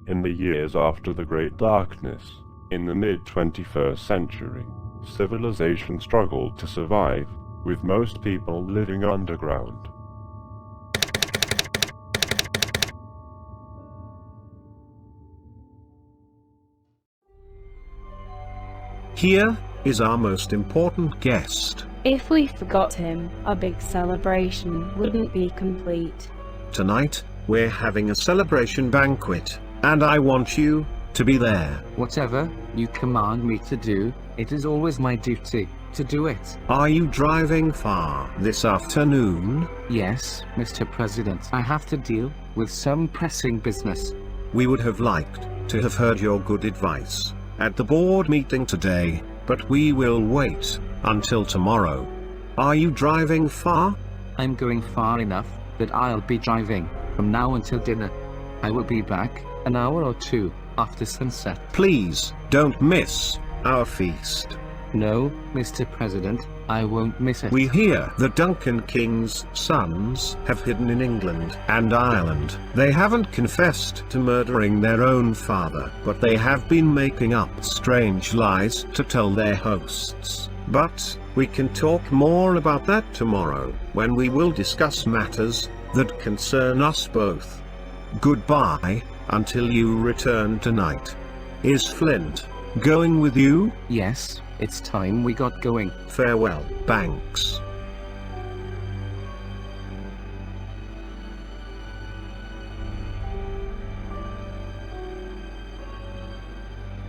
In the years after the Great Darkness, in the mid-21st century, civilization struggled to survive, with most people living underground. Here is our most important guest. If we forgot him, our big celebration wouldn't be complete. Tonight, we're having a celebration banquet, and I want you to be there. Whatever you command me to do, it is always my duty to do it. Are you driving far this afternoon? Yes, Mr. President, I have to deal with some pressing business. We would have liked to have heard your good advice at the board meeting today, but we will wait until tomorrow. Are you driving far? I'm going far enough that I'll be driving from now until dinner. I will be back an hour or two after sunset. Please, don't miss our feast. No, Mr. President, I won't miss it. We hear the Duncan King's sons have hidden in England and Ireland. They haven't confessed to murdering their own father, but they have been making up strange lies to tell their hosts. But we can talk more about that tomorrow, when we will discuss matters that concern us both. Goodbye, until you return tonight. Is Flint going with you? Yes, it's time we got going. Farewell, Banks.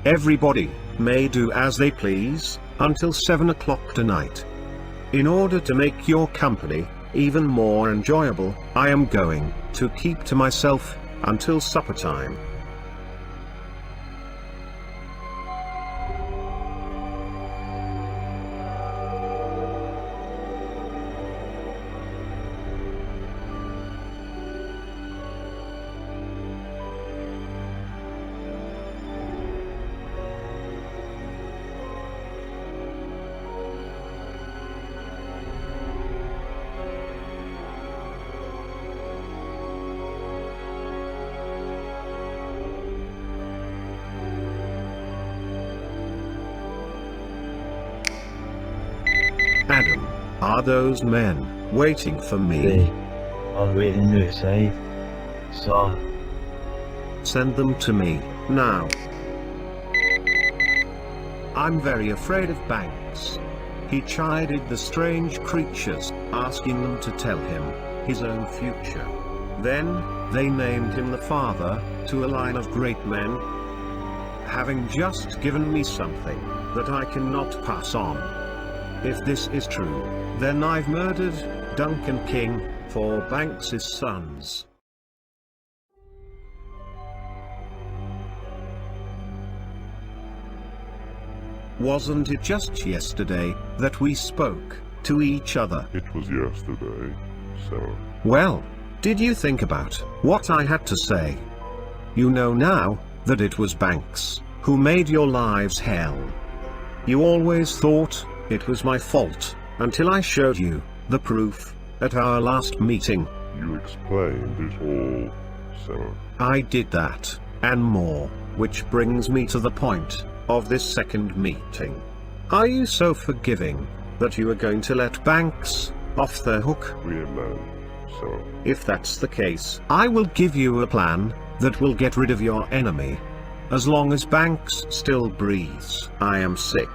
Everybody may do as they please until 7 o'clock tonight. In order to make your company even more enjoyable, I am going to keep to myself until supper time. Adam, are those men waiting for me? They are waiting outside, sir. Send them to me, now. I'm very afraid of Banks. He chided the strange creatures, asking them to tell him his own future. Then, they named him the father to a line of great men, having just given me something that I cannot pass on. If this is true, then I've murdered Duncan King for Banks's sons. Wasn't it just yesterday that we spoke to each other? It was yesterday, so... Well, did you think about what I had to say? You know now that it was Banks who made your lives hell. You always thought it was my fault, until I showed you the proof at our last meeting. You explained it all, so... I did that, and more, which brings me to the point of this second meeting. Are you so forgiving that you are going to let Banks off the hook? We're men, so... If that's the case, I will give you a plan that will get rid of your enemy. As long as Banks still breathes, I am sick.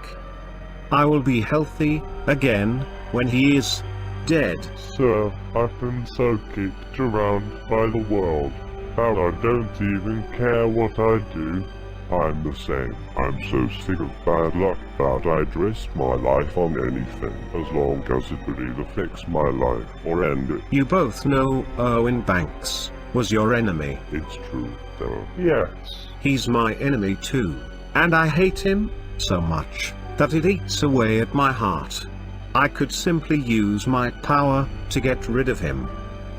I will be healthy again when he is dead. Sir, I've been so kicked around by the world that I don't even care what I do. I'm the same. I'm so sick of bad luck that I'd risk my life on anything, as long as it would either fix my life or end it. You both know Owen Banks was your enemy. It's true, though. Yes. He's my enemy too, and I hate him so much that it eats away at my heart. I could simply use my power to get rid of him,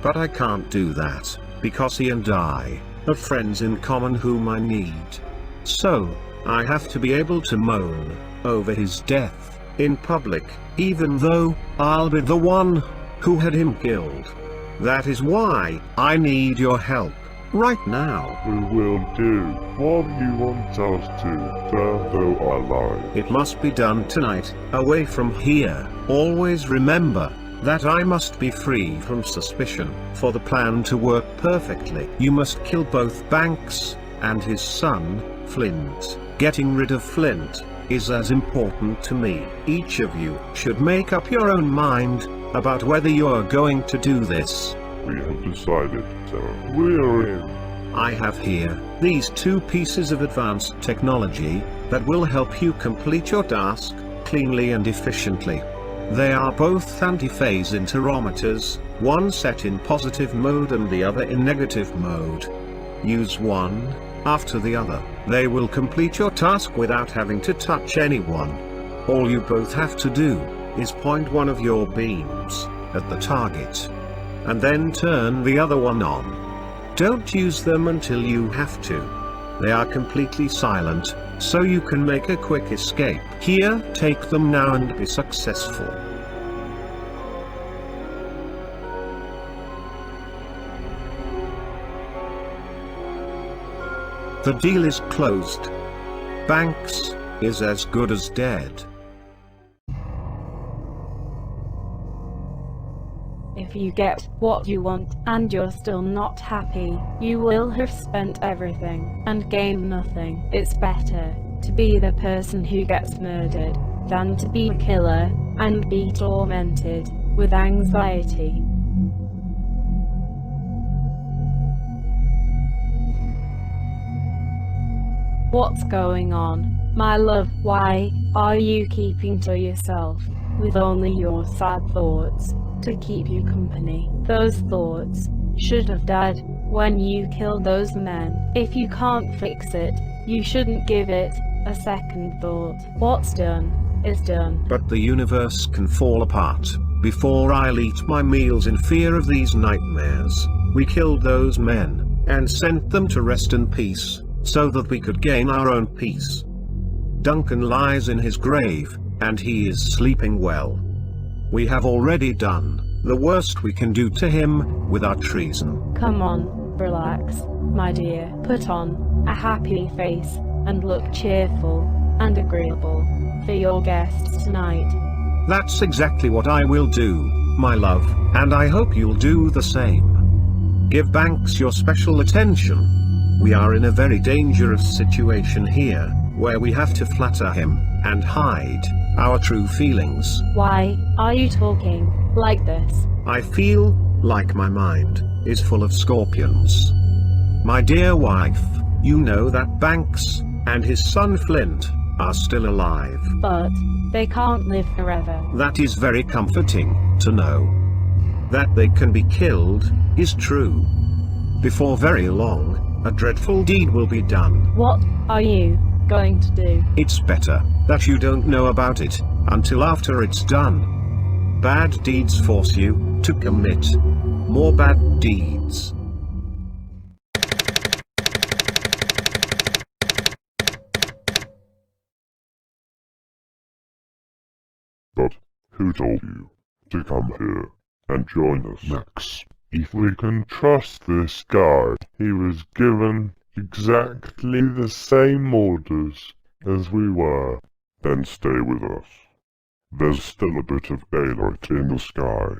but I can't do that, because he and I have friends in common whom I need. So, I have to be able to moan over his death in public, even though I'll be the one who had him killed. That is why I need your help Right now. We will do what you want us to, though our lives. It must be done tonight, away from here. Always remember that I must be free from suspicion. For the plan to work perfectly, you must kill both Banks and his son, Flint. Getting rid of Flint is as important to me. Each of you should make up your own mind about whether you are going to do this. We have decided, so we are in. I have here these two pieces of advanced technology that will help you complete your task cleanly and efficiently. They are both anti-phase interrometers, one set in positive mode and the other in negative mode. Use one after the other. They will complete your task without having to touch anyone. All you both have to do is point one of your beams at the target, and then turn the other one on. Don't use them until you have to. They are completely silent, so you can make a quick escape. Here, take them now and be successful. The deal is closed. Banks is as good as dead. If you get what you want and you're still not happy, you will have spent everything and gained nothing. It's better to be the person who gets murdered than to be a killer and be tormented with anxiety. What's going on, my love? Why are you keeping to yourself, with only your sad thoughts to keep you company? Those thoughts should have died when you killed those men. If you can't fix it, you shouldn't give it a second thought. What's done is done. But the universe can fall apart before I'll eat my meals in fear of these nightmares. We killed those men and sent them to rest in peace, so that we could gain our own peace. Duncan lies in his grave, and he is sleeping well. We have already done the worst we can do to him with our treason. Come on, relax, my dear. Put on a happy face and look cheerful and agreeable for your guests tonight. That's exactly what I will do, my love, and I hope you'll do the same. Give Banks your special attention. We are in a very dangerous situation here, where we have to flatter him and hide our true feelings. Why are you talking like this? I feel like my mind is full of scorpions. My dear wife, you know that Banks and his son Flint are still alive. But they can't live forever. That is very comforting to know. That they can be killed is true. Before very long, a dreadful deed will be done. What are you going to do? It's better that you don't know about it until after it's done. Bad deeds force you to commit more bad deeds. But who told you to come here and join us? Max, if we can trust this guy, he was given exactly the same orders as we were. Then stay with us. There's still a bit of daylight in the sky.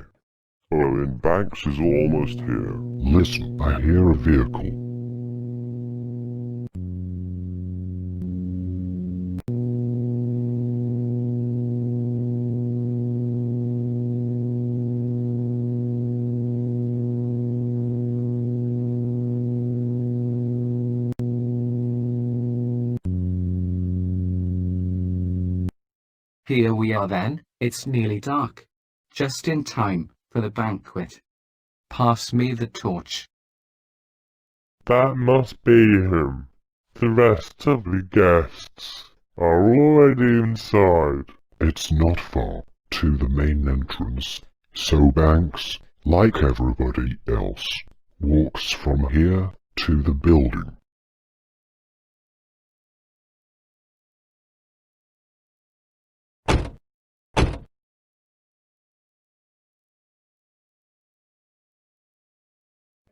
Owen Banks is almost here. Listen, I hear a vehicle. Here we are then, it's nearly dark. Just in time for the banquet. Pass me the torch. That must be him. The rest of the guests are already inside. It's not far to the main entrance, so Banks, like everybody else, walks from here to the building.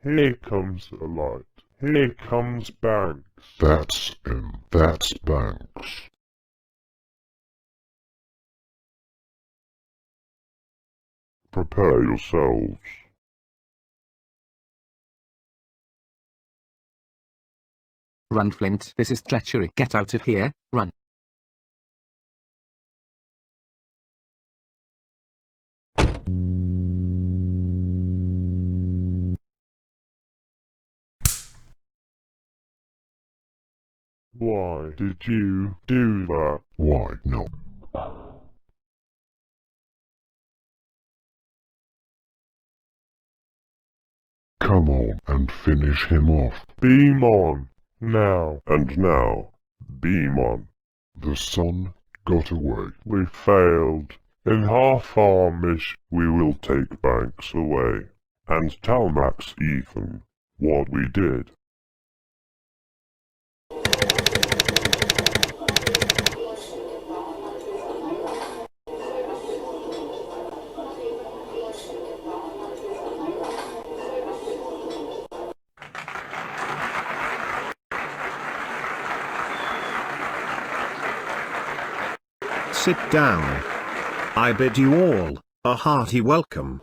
Here comes a light. Here comes Banks. That's him. That's Banks. Prepare yourselves. Run, Flint. This is treachery. Get out of here. Run. Why did you do that? Why, no. Come on and finish him off. Beam on. Now. And now. Beam on. The sun got away. We failed. In half-hour mission, we will take Banks away and tell Max Ethan what we did. Sit down. I bid you all a hearty welcome.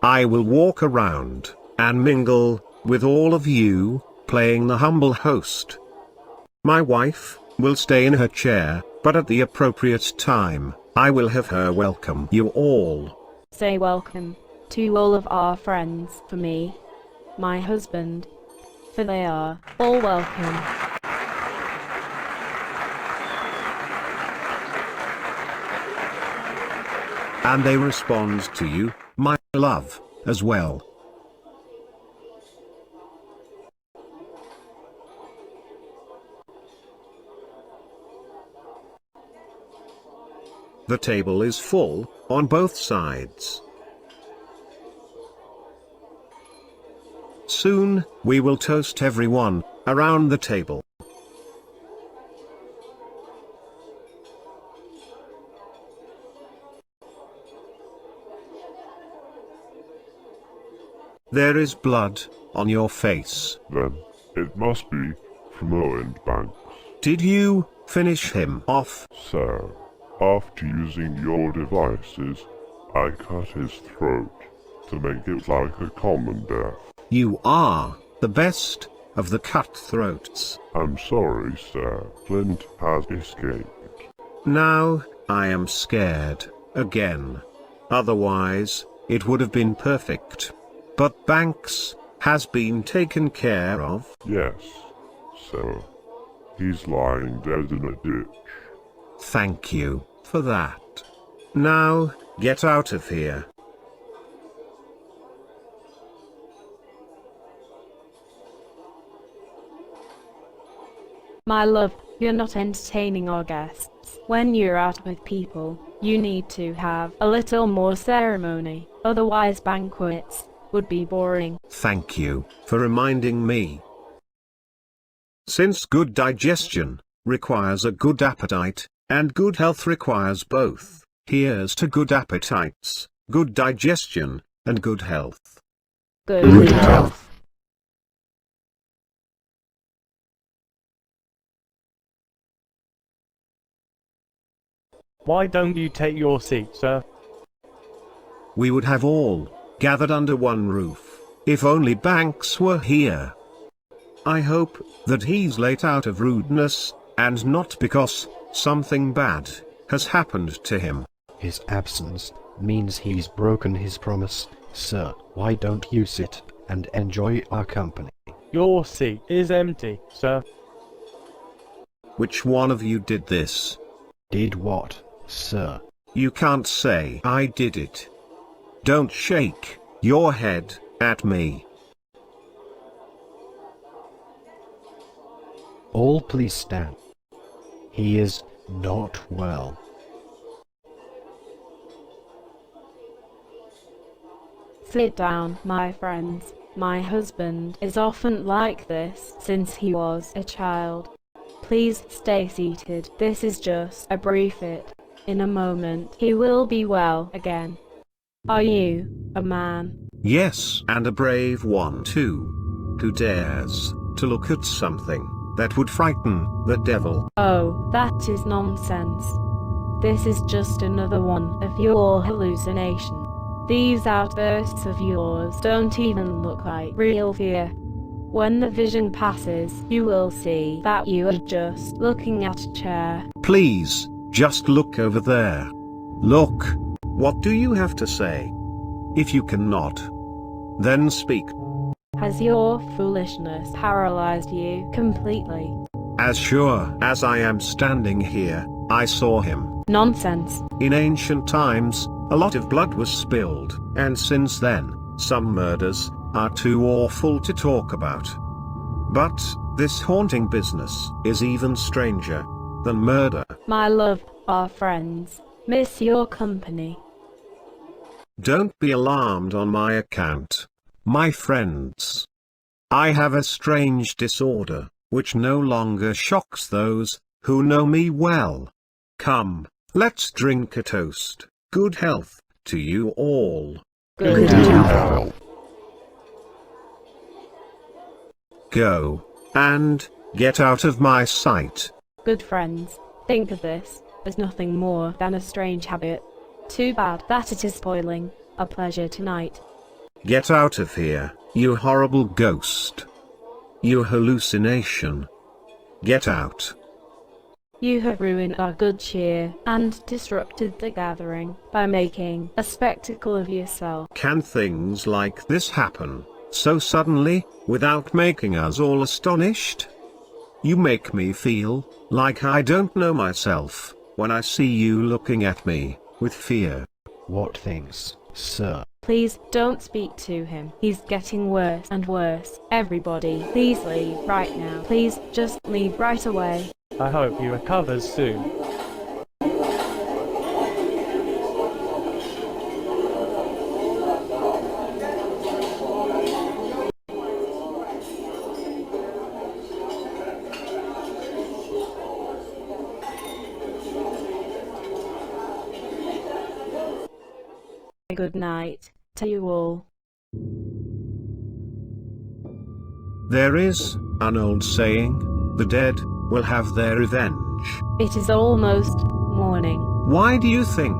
I will walk around and mingle with all of you, playing the humble host. My wife will stay in her chair, but at the appropriate time, I will have her welcome you all. Say welcome to all of our friends for me, my husband, for they are all welcome. And they respond to you, my love, as well. The table is full, on both sides. Soon, we will toast everyone around the table. There is blood on your face. Then it must be from Owen Banks. Did you finish him off? So, after using your devices, I cut his throat to make it like a common death. You are the best of the cutthroats. I'm sorry, sir. Flint has escaped. Now, I am scared again. Otherwise, it would have been perfect. But Banks has been taken care of. Yes, sir. He's lying dead in a ditch. Thank you for that. Now, get out of here. My love, you're not entertaining our guests. When you're out with people, you need to have a little more ceremony. Otherwise banquets would be boring. Thank you for reminding me. Since good digestion requires a good appetite, and good health requires both, here's to good appetites, good digestion, and good health. Good health. Why don't you take your seat, sir? We would have all gathered under one roof, if only Banks were here. I hope that he's late out of rudeness, and not because something bad has happened to him. His absence means he's broken his promise, sir. Why don't you sit and enjoy our company? Your seat is empty, sir. Which one of you did this? Did what, sir? You can't say I did it. Don't shake your head at me. All please stand. He is not well. Sit down, my friends. My husband is often like this since he was a child. Please stay seated. This is just a brief fit. In a moment, he will be well again. Are you a man? Yes, and a brave one too. Who dares to look at something that would frighten the devil? Oh, that is nonsense. This is just another one of your hallucinations. These outbursts of yours don't even look like real fear. When the vision passes, you will see that you are just looking at a chair. Please, just look over there. Look. What do you have to say? If you cannot, then speak. Has your foolishness paralyzed you completely? As sure as I am standing here, I saw him. Nonsense. In ancient times, a lot of blood was spilled, and since then, some murders are too awful to talk about. But this haunting business is even stranger than murder. My love, our friends, miss your company. Don't be alarmed on my account, my friends. I have a strange disorder, which no longer shocks those who know me well. Come, let's drink a toast. Good health to you all. Good Hell. Go and get out of my sight. Good friends, think of this as nothing more than a strange habit. Too bad that it is spoiling a pleasure tonight. Get out of here, you horrible ghost. You hallucination. Get out. You have ruined our good cheer and disrupted the gathering by making a spectacle of yourself. Can things like this happen so suddenly, without making us all astonished? You make me feel like I don't know myself when I see you looking at me with fear. What things, sir? Please don't speak to him. He's getting worse and worse. Everybody, please leave right now. Please just leave right away. I hope he recovers soon. Good night to you all. There is an old saying, the dead will have their revenge. It is almost morning. Why do you think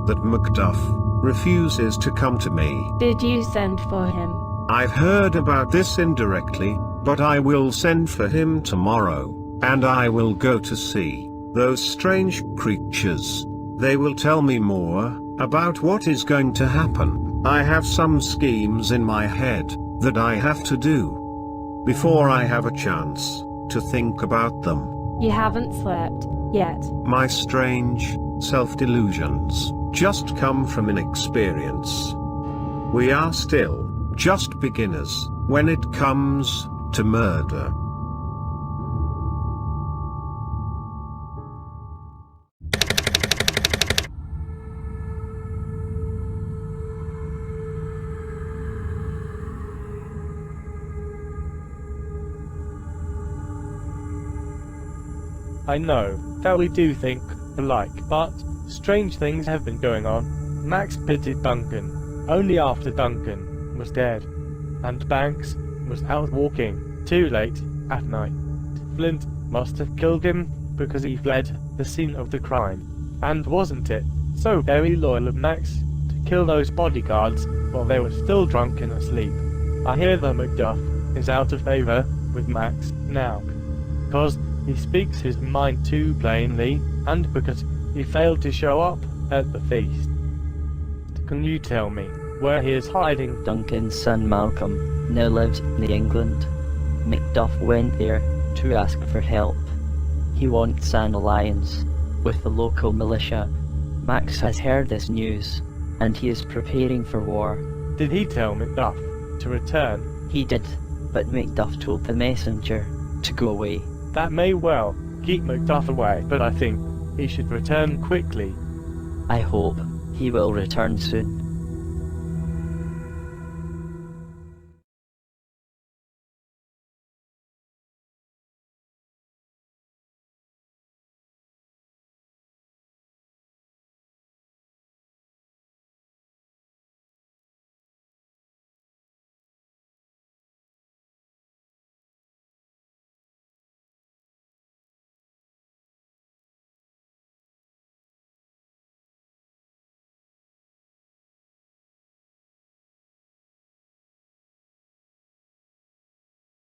that Macduff refuses to come to me? Did you send for him? I've heard about this indirectly, but I will send for him tomorrow, and I will go to see those strange creatures. They will tell me more about what is going to happen. I have some schemes in my head that I have to do before I have a chance to think about them. You haven't slept yet. My strange self-delusions just come from inexperience. We are still just beginners when it comes to murder. I know that we do think alike, but strange things have been going on. Max pitied Duncan only after Duncan was dead, and Banks was out walking too late at night. Flint must have killed him because he fled the scene of the crime. And wasn't it so very loyal of Max to kill those bodyguards while they were still drunk and asleep? I hear that Macduff is out of favour with Max now, because he speaks his mind too plainly, and because he failed to show up at the feast. Can you tell me where he is hiding? Duncan's son Malcolm now lives in England. Macduff went there to ask for help. He wants an alliance with the local militia. Max has heard this news, and he is preparing for war. Did he tell Macduff to return? He did, but Macduff told the messenger to go away. That may well keep Macduff away, but I think he should return quickly. I hope he will return soon.